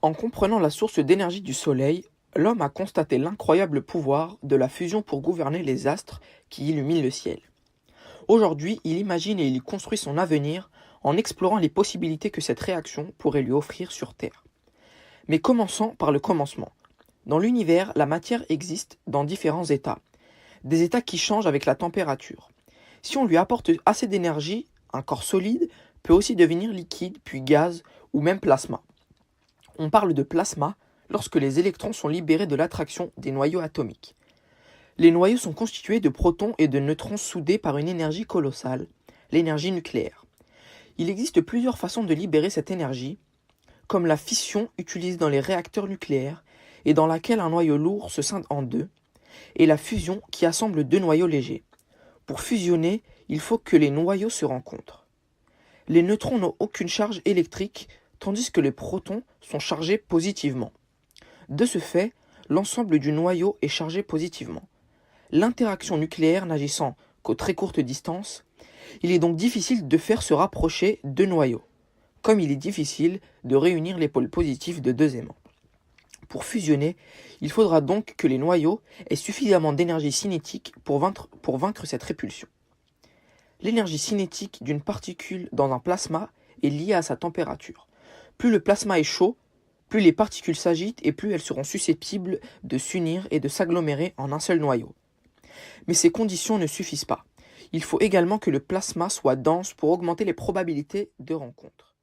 En comprenant la source d'énergie du Soleil, l'homme a constaté l'incroyable pouvoir de la fusion pour gouverner les astres qui illuminent le ciel. Aujourd'hui, il imagine et il construit son avenir en explorant les possibilités que cette réaction pourrait lui offrir sur Terre. Mais commençons par le commencement. Dans l'univers, la matière existe dans différents états, des états qui changent avec la température. Si on lui apporte assez d'énergie, un corps solide peut aussi devenir liquide, puis gaz ou même plasma. On parle de plasma lorsque les électrons sont libérés de l'attraction des noyaux atomiques. Les noyaux sont constitués de protons et de neutrons soudés par une énergie colossale, l'énergie nucléaire. Il existe plusieurs façons de libérer cette énergie, comme la fission utilisée dans les réacteurs nucléaires et dans laquelle un noyau lourd se scinde en deux, et la fusion qui assemble deux noyaux légers. Pour fusionner, il faut que les noyaux se rencontrent. Les neutrons n'ont aucune charge électrique, tandis que les protons sont chargés positivement. De ce fait, l'ensemble du noyau est chargé positivement. L'interaction nucléaire n'agissant qu'aux très courtes distances, il est donc difficile de faire se rapprocher deux noyaux, comme il est difficile de réunir les pôles positifs de deux aimants. Pour fusionner, il faudra donc que les noyaux aient suffisamment d'énergie cinétique pour vaincre cette répulsion. L'énergie cinétique d'une particule dans un plasma est liée à sa température. Plus le plasma est chaud, plus les particules s'agitent et plus elles seront susceptibles de s'unir et de s'agglomérer en un seul noyau. Mais ces conditions ne suffisent pas. Il faut également que le plasma soit dense pour augmenter les probabilités de rencontre.